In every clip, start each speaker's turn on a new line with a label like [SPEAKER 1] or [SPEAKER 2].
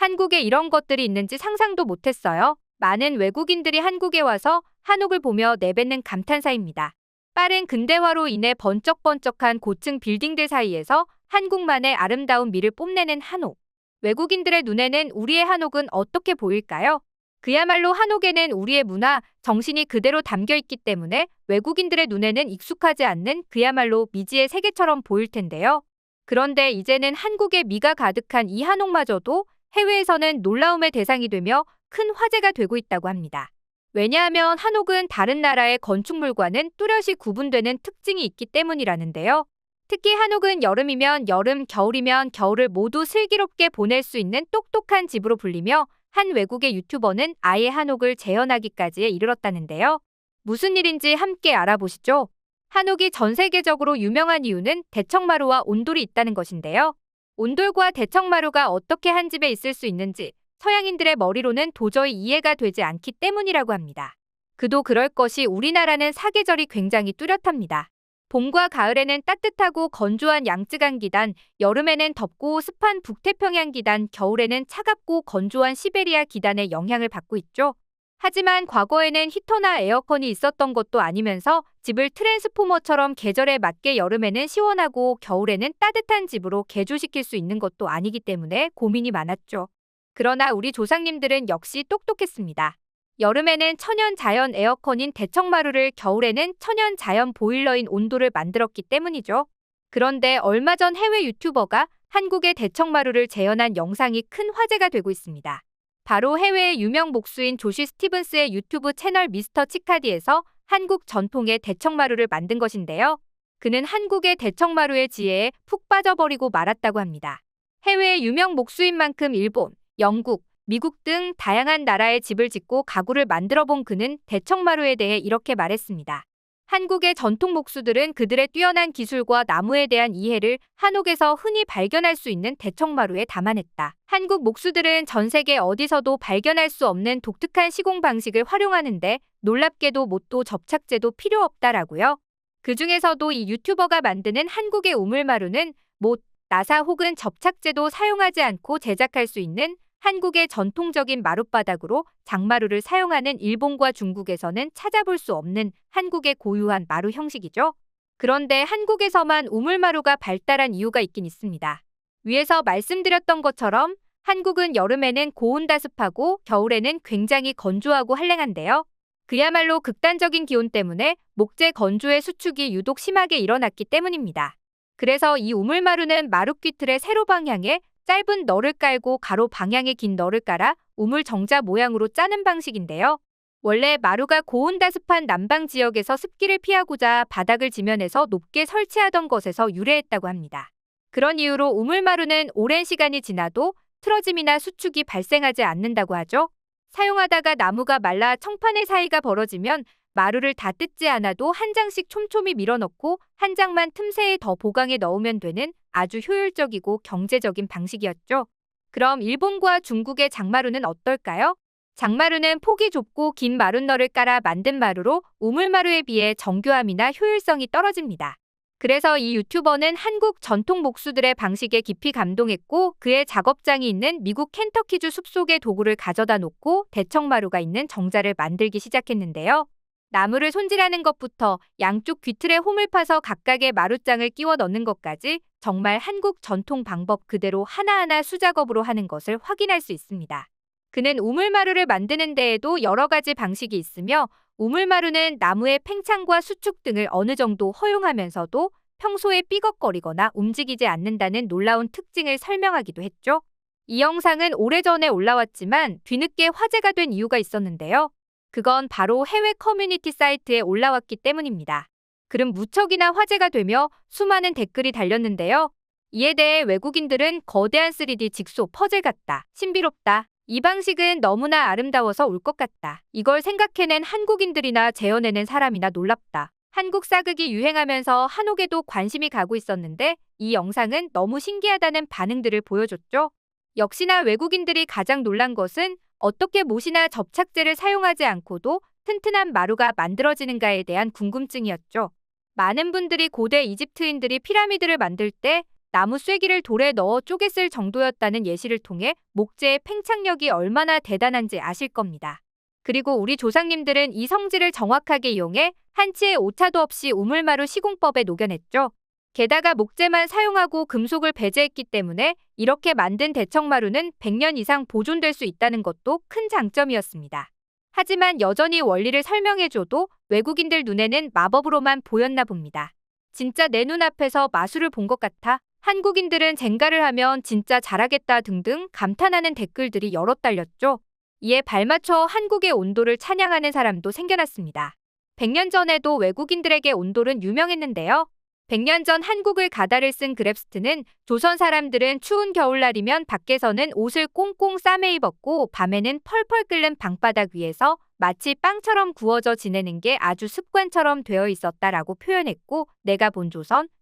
[SPEAKER 1] 한국에 이런 것들이 있는지 상상도 못했어요. 많은 외국인들이 한국에 와서 한옥을 보며 내뱉는 감탄사입니다. 빠른 근대화로 인해 번쩍번쩍한 고층 빌딩들 사이에서 한국만의 아름다운 미를 뽐내는 한옥. 외국인들의 눈에는 우리의 한옥은 어떻게 보일까요? 그야말로 한옥에는 우리의 문화, 정신이 그대로 담겨 있기 때문에 외국인들의 눈에는 익숙하지 않는 그야말로 미지의 세계처럼 보일 텐데요. 그런데 이제는 한국의 미가 가득한 이 한옥마저도 해외에서는 놀라움의 대상이 되며 큰 화제가 되고 있다고 합니다. 왜냐하면 한옥은 다른 나라의 건축물과는 뚜렷이 구분되는 특징이 있기 때문이라는데요. 특히 한옥은 여름이면 여름, 겨울이면 겨울을 모두 슬기롭게 보낼 수 있는 똑똑한 집으로 불리며 한 외국의 유튜버는 아예 한옥을 재현하기까지에 이르렀다는데요. 무슨 일인지 함께 알아보시죠. 한옥이 전 세계적으로 유명한 이유는 대청마루와 온돌이 있다는 것인데요. 온돌과 대청마루가 어떻게 한 집에 있을 수 있는지 서양인들의 머리로는 도저히 이해가 되지 않기 때문이라고 합니다. 그도 그럴 것이 우리나라는 사계절이 굉장히 뚜렷합니다. 봄과 가을에는 따뜻하고 건조한 양쯔강 기단, 여름에는 덥고 습한 북태평양 기단, 겨울에는 차갑고 건조한 시베리아 기단의 영향을 받고 있죠. 하지만 과거에는 히터나 에어컨이 있었던 것도 아니면서 집을 트랜스포머처럼 계절에 맞게 여름에는 시원하고 겨울에는 따뜻한 집으로 개조시킬 수 있는 것도 아니기 때문에 고민이 많았죠. 그러나 우리 조상님들은 역시 똑똑했습니다. 여름에는 천연 자연 에어컨인 대청마루를, 겨울에는 천연 자연 보일러인 온돌을 만들었기 때문이죠. 그런데 얼마 전 해외 유튜버가 한국의 대청마루를 재현한 영상이 큰 화제가 되고 있습니다. 바로 해외의 유명 목수인 조시 스티븐스의 유튜브 채널 미스터 치카디에서 한국 전통의 대청마루를 만든 것인데요. 그는 한국의 대청마루의 지혜에 푹 빠져버리고 말았다고 합니다. 해외의 유명 목수인 만큼 일본, 영국, 미국 등 다양한 나라의 집을 짓고 가구를 만들어 본 그는 대청마루에 대해 이렇게 말했습니다. 한국의 전통 목수들은 그들의 뛰어난 기술과 나무에 대한 이해를 한옥에서 흔히 발견할 수 있는 대청마루에 담아냈다. 한국 목수들은 전 세계 어디서도 발견할 수 없는 독특한 시공 방식을 활용하는데 놀랍게도 못도 접착제도 필요 없다라고요. 그 중에서도 이 유튜버가 만드는 한국의 우물마루는 못, 나사 혹은 접착제도 사용하지 않고 제작할 수 있는 한국의 전통적인 마룻바닥으로 장마루를 사용하는 일본과 중국에서는 찾아볼 수 없는 한국의 고유한 마루 형식이죠. 그런데 한국에서만 우물마루가 발달한 이유가 있긴 있습니다. 위에서 말씀드렸던 것처럼 한국은 여름에는 고온다습하고 겨울에는 굉장히 건조하고 한랭한데요. 그야말로 극단적인 기온 때문에 목재 건조의 수축이 유독 심하게 일어났기 때문입니다. 그래서 이 우물마루는 마룻귀틀의 세로 방향에 짧은 널을 깔고 가로 방향의 긴 널을 깔아 우물 정자 모양으로 짜는 방식인데요. 원래 마루가 고온다습한 남방 지역에서 습기를 피하고자 바닥을 지면에서 높게 설치하던 것에서 유래했다고 합니다. 그런 이유로 우물마루는 오랜 시간이 지나도 틀어짐이나 수축이 발생하지 않는다고 하죠. 사용하다가 나무가 말라 청판의 사이가 벌어지면 마루를 다 뜯지 않아도 한 장씩 촘촘히 밀어넣고 한 장만 틈새에 더 보강해 넣으면 되는 아주 효율적이고 경제적인 방식이었죠. 그럼 일본과 중국의 장마루는 어떨까요? 장마루는 폭이 좁고 긴 마룻널을 깔아 만든 마루로 우물마루에 비해 정교함이나 효율성이 떨어집니다. 그래서 이 유튜버는 한국 전통 목수들의 방식에 깊이 감동했고 그의 작업장이 있는 미국 켄터키주 숲속에 도구를 가져다 놓고 대청마루가 있는 정자를 만들기 시작했는데요. 나무를 손질하는 것부터 양쪽 귀틀에 홈을 파서 각각의 마룻장을 끼워 넣는 것까지 정말 한국 전통 방법 그대로 하나하나 수작업으로 하는 것을 확인할 수 있습니다. 그는 우물마루를 만드는 데에도 여러 가지 방식이 있으며 우물마루는 나무의 팽창과 수축 등을 어느 정도 허용하면서도 평소에 삐걱거리거나 움직이지 않는다는 놀라운 특징을 설명하기도 했죠. 이 영상은 오래전에 올라왔지만 뒤늦게 화제가 된 이유가 있었는데요. 그건 바로 해외 커뮤니티 사이트에 올라왔기 때문입니다. 글은 무척이나 화제가 되며 수많은 댓글이 달렸는데요. 이에 대해 외국인들은 거대한 3D 직소 퍼즐 같다, 신비롭다, 이 방식은 너무나 아름다워서 울 것 같다, 이걸 생각해낸 한국인들이나 재현해낸 사람이나 놀랍다, 한국 사극이 유행하면서 한옥에도 관심이 가고 있었는데 이 영상은 너무 신기하다는 반응들을 보여줬죠. 역시나 외국인들이 가장 놀란 것은 어떻게 못이나 접착제를 사용하지 않고도 튼튼한 마루가 만들어지는가에 대한 궁금증이었죠. 많은 분들이 고대 이집트인들이 피라미드를 만들 때 나무 쐐기를 돌에 넣어 쪼개 쓸 정도였다는 예시를 통해 목재의 팽창력이 얼마나 대단한지 아실 겁니다. 그리고 우리 조상님들은 이 성질을 정확하게 이용해 한치의 오차도 없이 우물마루 시공법에 녹여냈죠. 게다가 목재만 사용하고 금속을 배제했기 때문에 이렇게 만든 대청마루는 100년 이상 보존될 수 있다는 것도 큰 장점이었습니다. 하지만 여전히 원리를 설명해줘도 외국인들 눈에는 마법으로만 보였나 봅니다. 진짜 내 눈앞에서 마술을 본 것 같아. 한국인들은 젠가를 하면 진짜 잘하겠다 등등 감탄하는 댓글들이 여럿 달렸죠. 이에 발맞춰 한국의 온돌을 찬양하는 사람도 생겨났습니다. 100년 전에도 외국인들에게 온돌은 유명했는데요. 100년 전 한국을 가다를 쓴 그랩스트는 조선 사람들은 추운 겨울날이면 밖에서는 옷을 꽁꽁 싸매 입었고 밤에는 펄펄 끓는 방바닥 위에서 마치 빵처럼 구워져 지내는 게 아주 습관처럼 되어 있었다라고 표현했고, 내가 본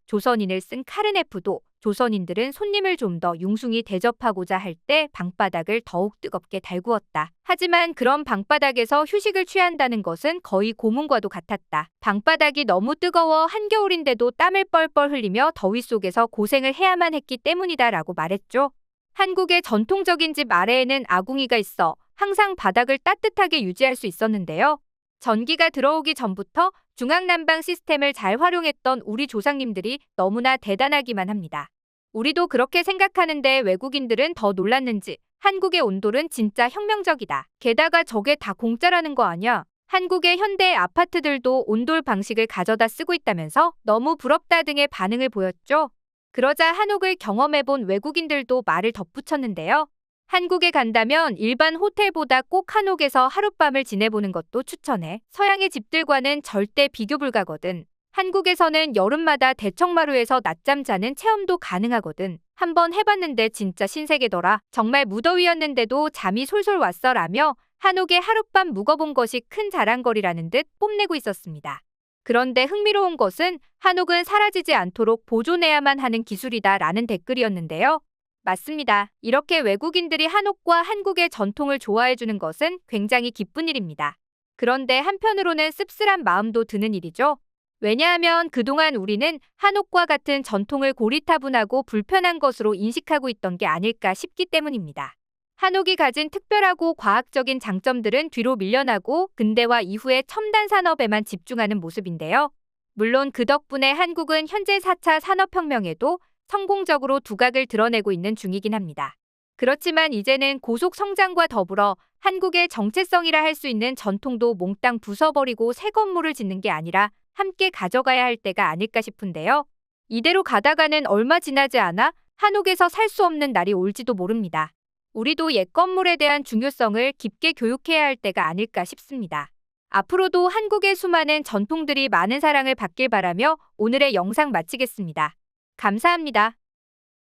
[SPEAKER 1] 조선인을 쓴 카르네프도 조선인들은 손님을 좀 더 융숭이 대접하고자 할 때 방바닥을 더욱 뜨겁게 달구었다. 하지만 그런 방바닥에서 휴식을 취한다는 것은 거의 고문과도 같았다. 방바닥이 너무 뜨거워 한겨울인데도 땀을 뻘뻘 흘리며 더위 속에서 고생을 해야만 했기 때문이다 라고 말했죠. 한국의 전통적인 집 아래에는 아궁이가 있어 항상 바닥을 따뜻하게 유지할 수 있었는데요. 전기가 들어오기 전부터 중앙난방 시스템을 잘 활용했던 우리 조상님들이 너무나 대단하기만 합니다. 우리도 그렇게 생각하는데 외국인들은 더 놀랐는지 한국의 온돌은 진짜 혁명적이다. 게다가 저게 다 공짜라는 거 아냐? 한국의 현대 아파트들도 온돌 방식을 가져다 쓰고 있다면서 너무 부럽다 등의 반응을 보였죠. 그러자 한옥을 경험해본 외국인들도 말을 덧붙였는데요. 한국에 간다면 일반 호텔보다 꼭 한옥에서 하룻밤을 지내보는 것도 추천해. 서양의 집들과는 절대 비교 불가거든. 한국에서는 여름마다 대청마루에서 낮잠 자는 체험도 가능하거든. 한번 해봤는데 진짜 신세계더라. 정말 무더위였는데도 잠이 솔솔 왔어 라며 한옥에 하룻밤 묵어본 것이 큰 자랑거리라는 듯 뽐내고 있었습니다. 그런데 흥미로운 것은 한옥은 사라지지 않도록 보존해야만 하는 기술이다 라는 댓글이었는데요. 맞습니다. 이렇게 외국인들이 한옥과 한국의 전통을 좋아해주는 것은 굉장히 기쁜 일입니다. 그런데 한편으로는 씁쓸한 마음도 드는 일이죠. 왜냐하면 그동안 우리는 한옥과 같은 전통을 고리타분하고 불편한 것으로 인식하고 있던 게 아닐까 싶기 때문입니다. 한옥이 가진 특별하고 과학적인 장점들은 뒤로 밀려나고 근대화 이후의 첨단 산업에만 집중하는 모습인데요. 물론 그 덕분에 한국은 현재 4차 산업혁명에도 성공적으로 두각을 드러내고 있는 중이긴 합니다. 그렇지만 이제는 고속 성장과 더불어 한국의 정체성이라 할 수 있는 전통도 몽땅 부숴버리고 새 건물을 짓는 게 아니라 함께 가져가야 할 때가 아닐까 싶은데요. 이대로 가다가는 얼마 지나지 않아 한옥에서 살 수 없는 날이 올지도 모릅니다. 우리도 옛 건물에 대한 중요성을 깊게 교육해야 할 때가 아닐까 싶습니다. 앞으로도 한국의 수많은 전통들이 많은 사랑을 받길 바라며 오늘의 영상 마치겠습니다. 감사합니다.